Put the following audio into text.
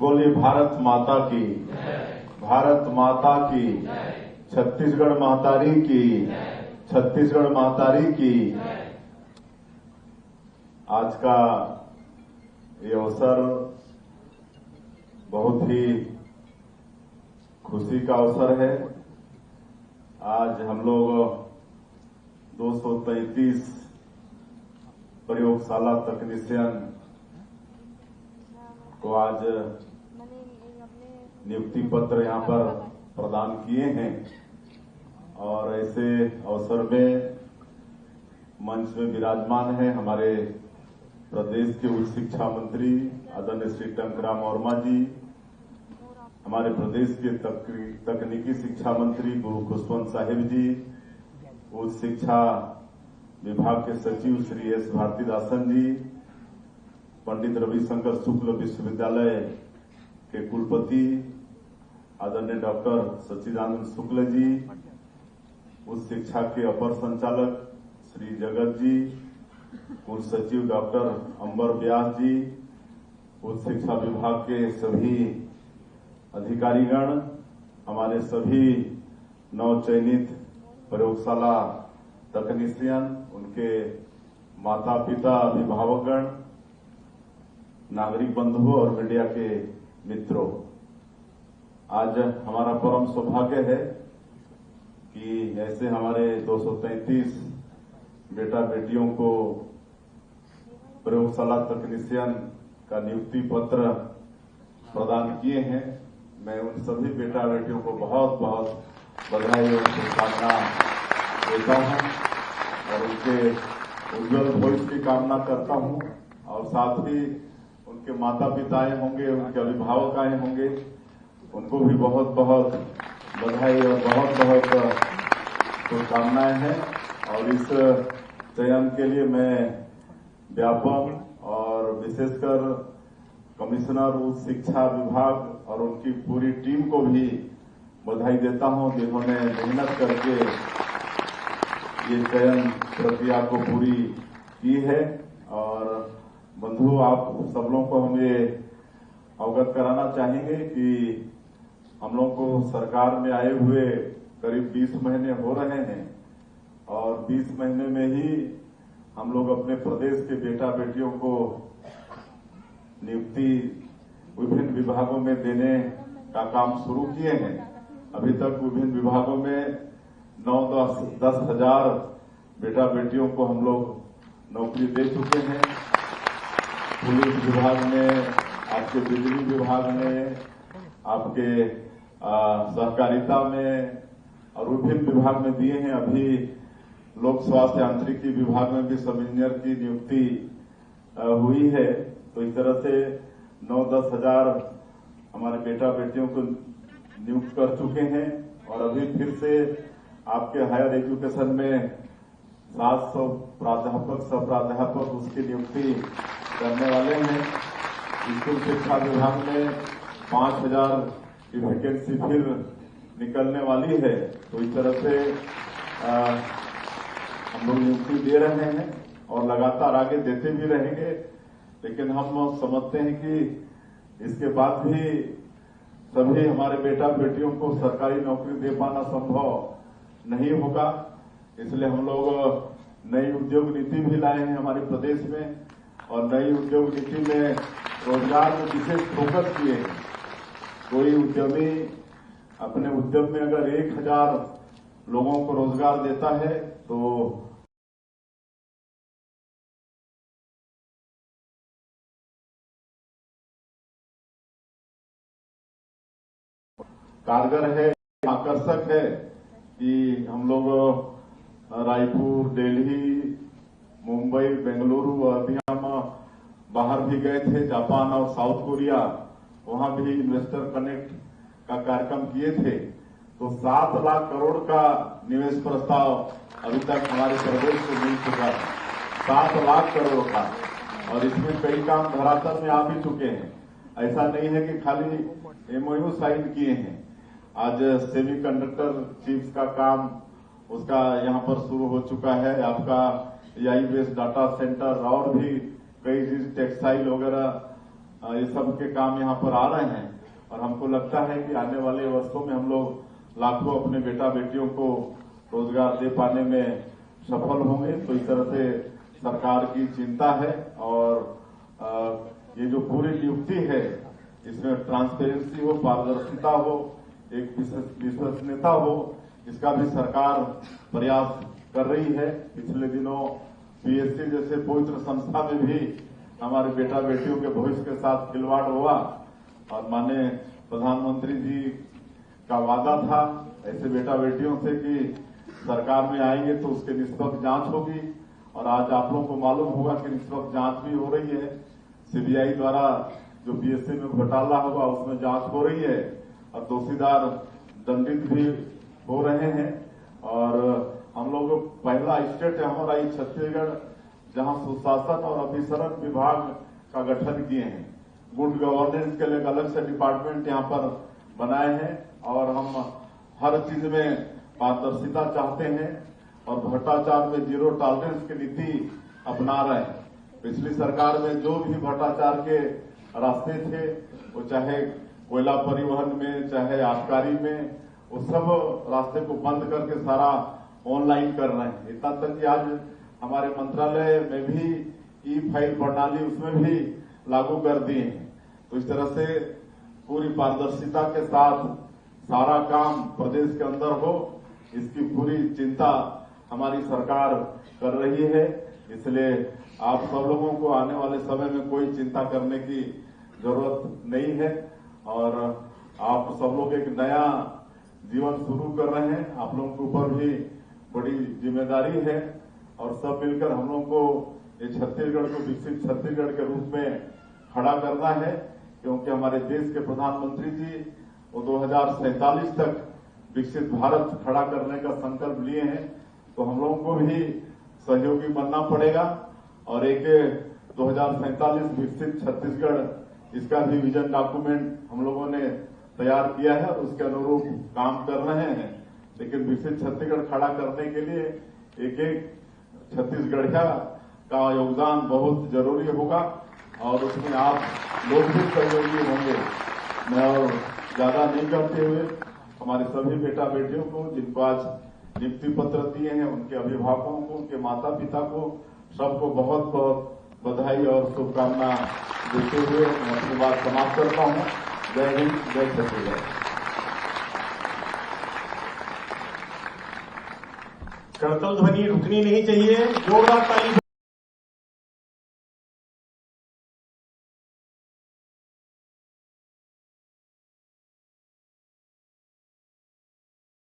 बोलिए भारत माता की, भारत माता की, छत्तीसगढ़ महतारी की, छत्तीसगढ़ महतारी की। आज का ये अवसर बहुत ही खुशी का अवसर है। आज हम लोग 233 प्रयोगशाला तकनीशियन को आज नियुक्ति पत्र यहां पर प्रदान किए हैं और ऐसे अवसर में मंच में विराजमान है हमारे प्रदेश के उच्च शिक्षा मंत्री आदरणीय श्री टंकराम वर्मा जी, हमारे प्रदेश के तकनीकी शिक्षा मंत्री गुरु खुशवंत साहिब जी, उच्च शिक्षा विभाग के सचिव श्री एस भारतीदासन जी, पंडित रविशंकर शुक्ल विश्वविद्यालय के कुलपति आदरणीय डॉक्टर सच्चिदानंद शुक्ल जी, उच्च शिक्षा के अपर संचालक श्री जगत जी, कुल सचिव डॉक्टर अंबर व्यास जी, उच्च शिक्षा विभाग के सभी अधिकारीगण, हमारे सभी नवचयनित प्रयोगशाला तकनीशियन, उनके माता पिता अभिभावकगण, नागरिक बंधुओं और मीडिया के मित्रों, आज हमारा परम सौभाग्य है कि ऐसे हमारे 233 बेटा बेटियों को प्रयोगशाला तकनीशियन का नियुक्ति पत्र प्रदान किए हैं। मैं उन सभी बेटा बेटियों को बहुत बहुत बधाई और शुभकामना देता हूं और उनके उज्जवल भविष्य की कामना करता हूं और साथ ही उनके माता पिताएं होंगे, उनके अभिभावक आए होंगे, उनको भी बहुत बहुत बधाई और बहुत बहुत शुभकामनाएं हैं। और इस चयन के लिए मैं व्यापम और विशेषकर कमिश्नर उच्च शिक्षा विभाग और उनकी पूरी टीम को भी बधाई देता हूं, जिन्होंने मेहनत करके ये चयन प्रक्रिया को पूरी की है। और बंधु, आप सब लोगों को हम ये अवगत कराना चाहेंगे कि हम लोगों को सरकार में आए हुए करीब 20 महीने हो रहे हैं और 20 महीने में ही हम लोग अपने प्रदेश के बेटा बेटियों को नियुक्ति विभिन्न विभागों में देने का काम शुरू किए हैं। अभी तक विभिन्न विभागों में 9-10 हजार बेटा बेटियों को हम लोग नौकरी दे चुके हैं। पुलिस विभाग में, आपके बिजली विभाग में, आपके सहकारिता में और विभिन्न विभाग में दिए हैं। अभी लोक स्वास्थ्य यांत्रिकी विभाग में भी सब इंजीनियर की नियुक्ति हुई है। तो इस तरह से 9-10 हजार हमारे बेटा बेटियों को नियुक्त कर चुके हैं और अभी फिर से आपके हायर एजुकेशन में 700 प्राध्यापक सह प्राध्यापक उसकी नियुक्ति करने वाले हैं। स्कूल शिक्षा विभाग में 5000 की वैकेंसी फिर निकलने वाली है। तो इस तरह से हम लोग नियुक्ति दे रहे हैं और लगातार आगे देते भी रहेंगे। लेकिन हम समझते हैं कि इसके बाद भी सभी हमारे बेटा बेटियों को सरकारी नौकरी दे पाना संभव नहीं होगा। इसलिए हम लोग नई उद्योग नीति भी लाए हैं हमारे प्रदेश में और नई उद्योग नीति में रोजगार में विशेष फोकस किए हैं। कोई उद्यमी अपने उद्यम में अगर 1000 लोगों को रोजगार देता है तो कारगर है, आकर्षक है कि हम लोग रायपुर, दिल्ली, मुंबई, बेंगलुरु और अभी हम बाहर भी गए थे, जापान और साउथ कोरिया, वहां भी इन्वेस्टर कनेक्ट का कार्यक्रम किए थे। तो 7 लाख करोड़ का निवेश प्रस्ताव अभी तक हमारे प्रदेश को मिल चुका है, 7 लाख करोड़ का। और इसमें कई काम धरातल में आ भी चुके हैं। ऐसा नहीं है कि खाली एमओयू साइन किए हैं। आज सेमीकंडक्टर चिप्स का काम उसका यहां पर शुरू हो चुका है। आपका एआई बेस्ड डाटा सेंटर और भी कई चीज टेक्सटाइल वगैरह ये सब के काम यहाँ पर आ रहे हैं और हमको लगता है कि आने वाले वर्षों में हम लोग लाखों अपने बेटा बेटियों को रोजगार दे पाने में सफल होंगे। तो इस तरह से सरकार की चिंता है और ये जो पूरी नियुक्ति है इसमें ट्रांसपेरेंसी हो, पारदर्शिता हो, एक विश्वसनीयता हो, इसका भी सरकार प्रयास कर रही है। पिछले दिनों पीएससी जैसे पवित्र संस्था में भी हमारे बेटा बेटियों के भविष्य के साथ खिलवाड़ हुआ और माननीय प्रधानमंत्री जी का वादा था ऐसे बेटा बेटियों से कि सरकार में आएंगे तो उसकी निष्पक्ष जांच होगी और आज आप लोगों को मालूम होगा कि निष्पक्ष जांच भी हो रही है। सीबीआई द्वारा जो पीएससी में घोटाला हुआ उसमें जांच हो रही है और दोषीदार दंडित भी हो रहे हैं। और हम लोग पहला स्टेट है हमारा ये छत्तीसगढ़ जहां सुशासन और अभिसरण विभाग का गठन किए हैं। गुड गवर्नेंस के लिए एक अलग से डिपार्टमेंट यहाँ पर बनाए हैं और हम हर चीज में पारदर्शिता चाहते हैं और भ्रष्टाचार में जीरो टॉलरेंस की नीति अपना रहे हैं। पिछली सरकार में जो भी भ्रष्टाचार के रास्ते थे वो चाहे कोयला परिवहन में चाहे आबकारी में वो सब रास्ते को बंद करके सारा ऑनलाइन कर रहे हैं। इतना तक कि आज हमारे मंत्रालय में भी ई फाइल प्रणाली उसमें भी लागू कर दिए हैं। तो इस तरह से पूरी पारदर्शिता के साथ सारा काम प्रदेश के अंदर हो इसकी पूरी चिंता हमारी सरकार कर रही है। इसलिए आप सब लोगों को आने वाले समय में कोई चिंता करने की जरूरत नहीं है और आप सब लोग एक नया जीवन शुरू कर रहे हैं। आप लोगों के ऊपर भी बड़ी जिम्मेदारी है और सब मिलकर हम लोगों को ये छत्तीसगढ़ को विकसित छत्तीसगढ़ के रूप में खड़ा करना है, क्योंकि हमारे देश के प्रधानमंत्री जी वो 2047 तक विकसित भारत खड़ा करने का संकल्प लिए हैं। तो हम लोगों को भी सहयोगी बनना पड़ेगा और एक 2047 विकसित छत्तीसगढ़ इसका भी विजन डॉक्यूमेंट हम लोगों ने तैयार किया है और उसके अनुरूप काम कर रहे हैं। लेकिन विकसित छत्तीसगढ़ खड़ा करने के लिए एक एक छत्तीसगढ़िया का योगदान बहुत जरूरी होगा और उसमें आप लोग भी सहयोगी होंगे। मैं और ज्यादा नहीं करते हुए हमारे सभी बेटा बेटियों को जिनको आज नियुक्ति पत्र दिए हैं उनके अभिभावकों को, उनके माता पिता को, सबको बहुत बहुत बधाई और शुभकामना देते हुए मैं अपनी बात समाप्त करता हूं। जय हिंद, जय छत्तीसगढ़। करतल ध्वनि रुकनी नहीं चाहिए। जोरदार ताली।